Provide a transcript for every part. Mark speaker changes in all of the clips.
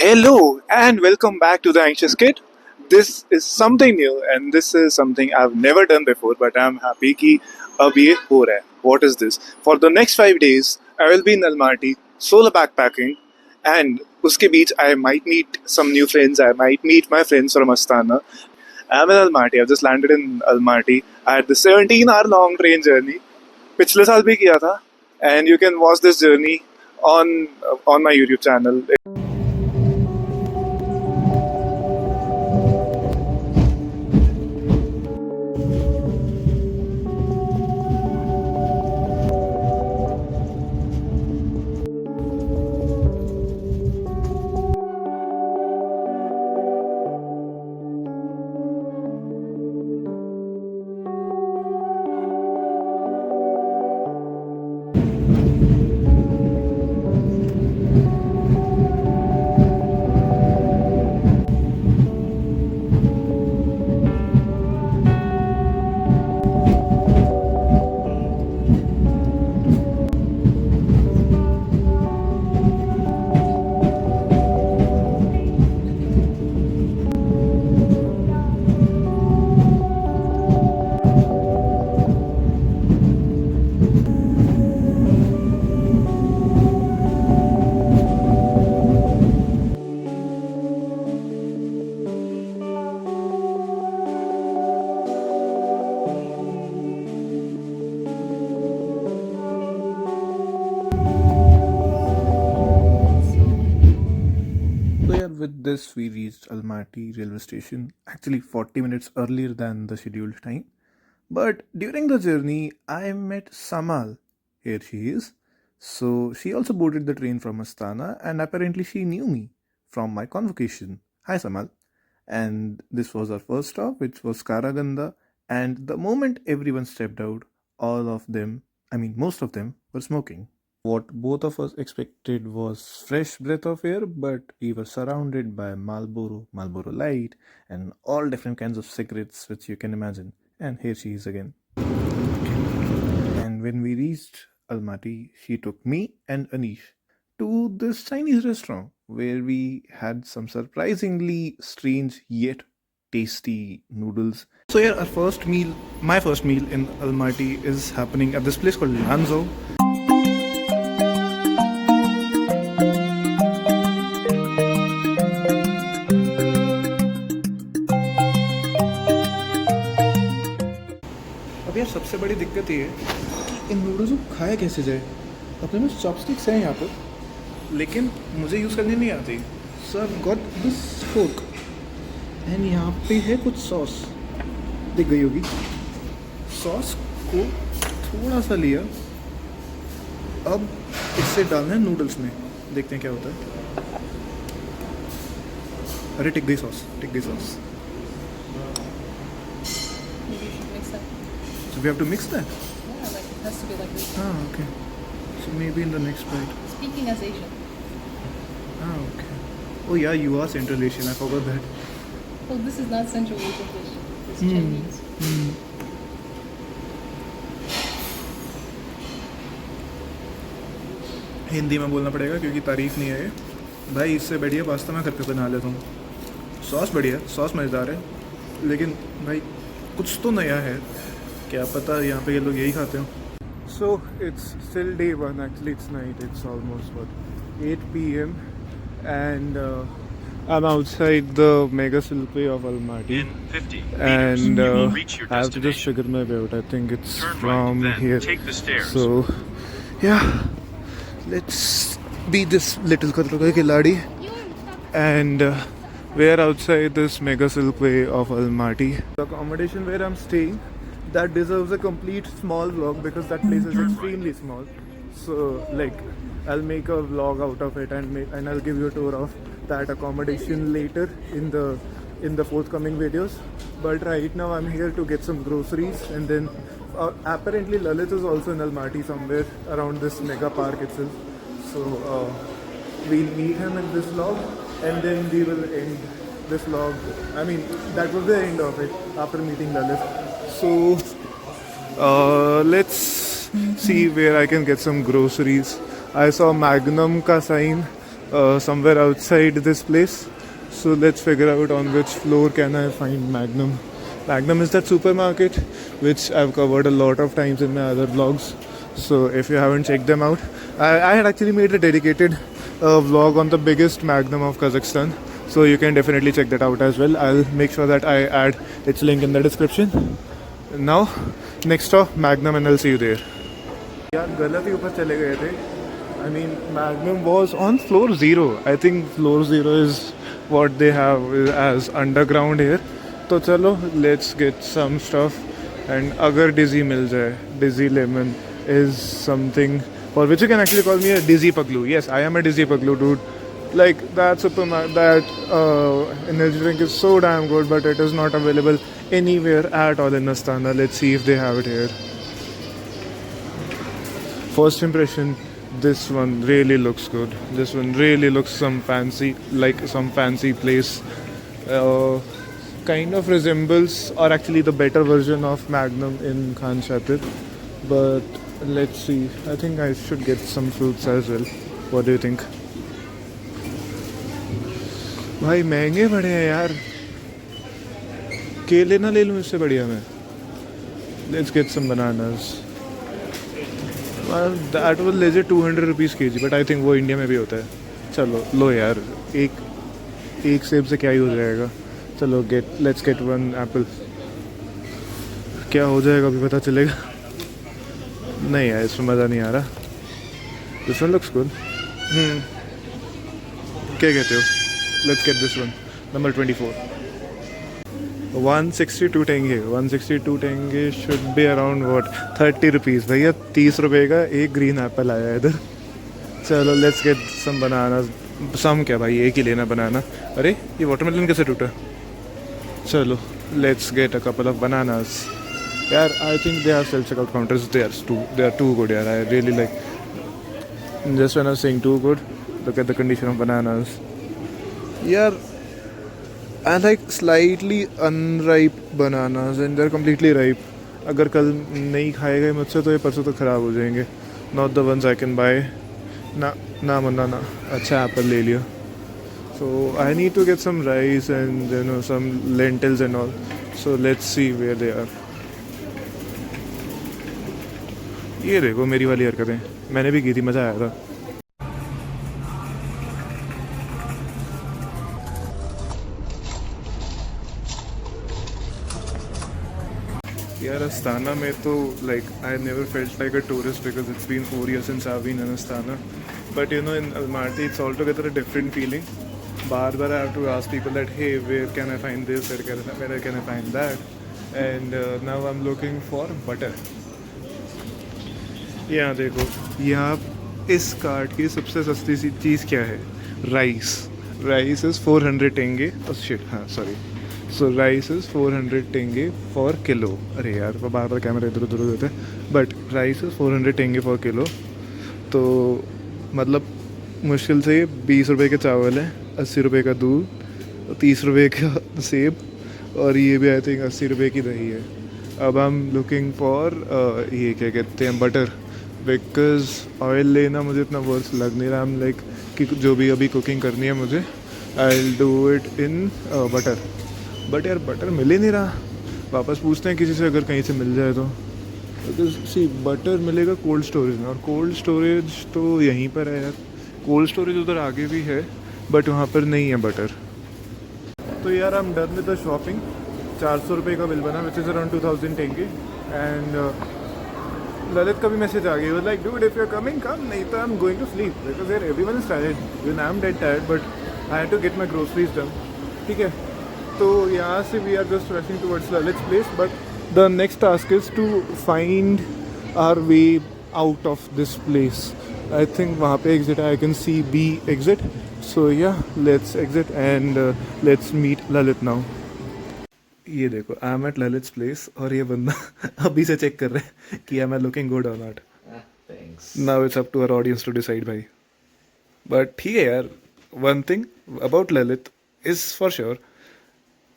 Speaker 1: Hello and welcome back to the Anxious Kid. This is something new and this is something I've never done before, but I'm happy कि अब ये हो रहा है. What is this? For the next 5 days, I will be in Almaty solo backpacking, and उसके बीच I might meet some new friends. I might meet my friends from Astana. I'm in Almaty. I've just landed in Almaty. I had the 17-hour long train journey. पिछले साल भी किया था, and you can watch this journey on my YouTube channel. With this, we reached Almaty railway station actually 40 minutes earlier than the scheduled time. But during the journey, I met Samal. Here she is. So she also boarded the train from Astana, and apparently she knew me from my convocation. Hi, Samal. And this was our first stop, which was Karaganda. And the moment everyone stepped out, most of them were smoking. What both of us expected was fresh breath of air, but we were surrounded by Marlboro Light, and all different kinds of cigarettes which you can imagine. And here she is again. And when we reached Almaty, she took me and Anish to this Chinese restaurant where we had some surprisingly strange yet tasty noodles. So yeah, my first meal in Almaty is happening at this place called Lanzhou. अब यार सबसे बड़ी दिक्कत ये है कि इन noodles को खाया कैसे जाए. अपने में चॉपस्टिक्स हैं यहाँ पर, लेकिन मुझे यूज़ करनी नहीं आती. So I got this fork and यहाँ पे है कुछ सॉस, दिख गई होगी. सॉस को थोड़ा सा लिया, अब इससे डालना है नूडल्स में. देखते हैं क्या होता है. अरे टिक गई sauce. So we have to mix that?
Speaker 2: Yeah, like it has to be like this.
Speaker 1: Ah, okay. So maybe in the next bite.
Speaker 2: Speaking as Asian.
Speaker 1: Ah, okay. Oh yeah, you are Central Asian. I forgot that.
Speaker 2: Well, this is not Central Asian dish. It's Chinese.
Speaker 1: Hindi में बोलना पड़ेगा क्योंकि तारीफ नहीं है. भाई इससे बढ़िया पास्ता मैं घर पे बना लेता हूँ. सॉस बढ़िया, सॉस मज़ेदार है, लेकिन भाई कुछ तो नया है. क्या पता यहाँ पे ये लोग यही खाते हो. So it's still day one. Actually it's night. It's almost 8 p.m. and I'm outside the Mega Silkway of Almaty.
Speaker 3: In 50
Speaker 1: and
Speaker 3: meters, you will reach your
Speaker 1: I have to just
Speaker 3: destination.
Speaker 1: figure my way out. I think it's
Speaker 3: Turn
Speaker 1: from
Speaker 3: right, then
Speaker 1: here.
Speaker 3: take the stairs.
Speaker 1: So yeah, let's be this little Katrika Khiladi, and we're outside this Mega Silkway of Almaty. The accommodation where I'm staying, that deserves a complete small vlog because that place is extremely small. So like I'll make a vlog out of it and I'll give you a tour of that accommodation later in the forthcoming videos. But right now I'm here to get some groceries, and then apparently Lalit is also in Almaty somewhere around this mega park itself. So we'll meet him in this vlog, and then we will end this vlog. I mean, that was the end of it after meeting Lalit. So let's see where I can get some groceries. I saw Magnum ka sign somewhere outside this place. So let's figure out on which floor can I find Magnum. Magnum is that supermarket which I've covered a lot of times in my other vlogs. So if you haven't checked them out, I had actually made a dedicated vlog on the biggest Magnum of Kazakhstan. So you can definitely check that out as well. I'll make sure that I add its link in the description. Now, next stop Magnum and I'll see you there. यार गलत ही ऊपर चले गए थे. I mean, Magnum was on floor 0. I think floor 0 is what they have as underground here. तो चलो, let's get some stuff. And अगर Dizzy मिल जाए, Dizzy Lemon is something for which you can actually call me a Dizzy Paglu. Yes, I am a Dizzy Paglu, dude. Like that energy drink is so damn good, but it is not available anywhere at all in Astana. Let's see if they have it here. First impression, this one really looks good. This one really looks some fancy, like some fancy place. Kind of resembles, or actually the better version of Magnum in Khan Shatir. But let's see. I think I should get some fruits as well. What do you think? भाई महंगे बड़े हैं यार. केले ना ले लूँ इससे बढ़िया मैं. Let's get some bananas. That was legit 200 rupees kg, but I think वो इंडिया में भी होता है. चलो लो यार, एक सेब से क्या ही हो जाएगा. चलो let's get one apple. क्या हो जाएगा अभी पता चलेगा. नहीं यार, इसमें मज़ा नहीं आ रहा. This one looks good. क्या कहते हो? Let's get this one, number 24. 162 tenge. 162 tenge should be around what? 30 rupees. भैया 30 रुपए का एक ग्रीन एप्पल आया है इधर. चलो let's get some bananas. Some क्या भाई, एक ही लेना बनाना. अरे ये वाटरमेलन कैसे टूटा? चलो let's get a couple of bananas. यार I think they have self checkout counters. They are too good यार. I really like. Just when I was saying too good, look at the condition of bananas. Yeah, I like slightly unripe bananas and they're completely ripe. अगर कल नहीं खाए गए मुझसे तो ये परसों तक ख़राब हो जाएंगे. Not the ones I can buy. ना मन्ना ना. अच्छा एप्पल ले लिया. So I need to get some rice and some lentils and all. So let's see where they are. ये देखो मेरी वाली हरकतें मैंने भी की थी, मज़ा आया था. यार अस्ताना में तो like I never felt like a tourist because it's been 4 years since I've been in Astana. But in Almaty it's altogether a different feeling. Bar I have to ask people that hey, where can I find this, where can I find that, and now I'm looking for butter. यहाँ देखो, यहाँ इस cart की सबसे सस्ती सी चीज़ क्या है? Rice is 400 tenge. Oh shit, हाँ sorry. So rice is 400 tenge for kilo. अरे यार बार बार कैमरा इधर उधर होता है. But rice is 400 tenge for kilo. तो मतलब मुश्किल से 20 रुपए के चावल है, 80 रुपए का दूध, 30 रुपए का सेब, और ये भी आई थिंक 80 रुपए की दही है. अब आई एम लुकिंग फॉर ये क्या कहते हैं, बटर. बिकॉज ऑयल लेना मुझे इतना वर्थ लग नहीं रहा. आई एम लाइक कि जो भी अभी कुकिंग करनी है मुझे, I will do it in butter. But यार बटर मिल ही नहीं रहा. वापस पूछते हैं किसी से अगर कहीं से मिल जाए तो. सी बटर मिलेगा कोल्ड स्टोरेज में, और कोल्ड स्टोरेज तो यहीं पर है यार. कोल्ड स्टोरेज उधर आगे भी है बट वहाँ पर नहीं है बटर. तो यार I am done with the shopping. 400 रुपये का बिल बना, विच इज़ अराउंड 2000 टेंगे. एंड ललित का भी मैसेज आ गया, like dude if you are coming come, नहीं तो I am going to sleep because यार everyone is tired. Even I am dead tired but I had to get my groceries done. ठीक है, तो यहाँ से we are just rushing towards Lalit place. But the next task is to find our way out of this place. I think वहाँ पे exit है. I can C B exit. So yeah let's exit and let's meet Lalit now. ये देखो, I am at Lalit place और ये बंदा अभी से चेक कर रहे हैं कि आई एम लुकिंग गुड और not. Now it's up to our audience to decide भाई. बट ठीक है यार, one thing about Lalit is for sure,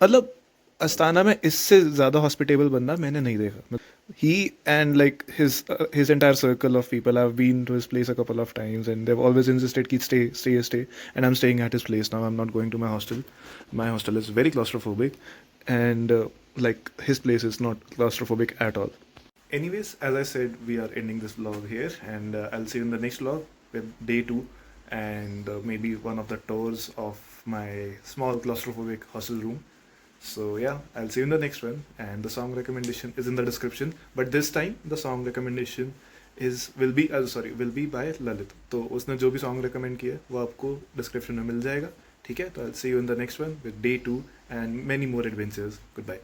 Speaker 1: मतलब अस्ताना में इससे ज़्यादा हॉस्पिटेबल बंदा मैंने नहीं देखा. he and like his entire circle of people have been to his place a couple of times, and they've always insisted ki stay, and I'm staying at his place now. I'm not going to my hostel. My hostel is very claustrophobic, and like his place is not claustrophobic at all. Anyways, as I said, we are ending this vlog here, and I'll see you in the next vlog with day 2, and maybe one of the tours of my small claustrophobic hostel room. So yeah, I'll see you in the next one, and the song recommendation is in the description. But this time the song recommendation will be by Lalit. तो उसने जो भी song recommend किया है वो आपको description में मिल जाएगा. ठीक है, तो I'll see you in the next one with day 2 and many more adventures. Goodbye.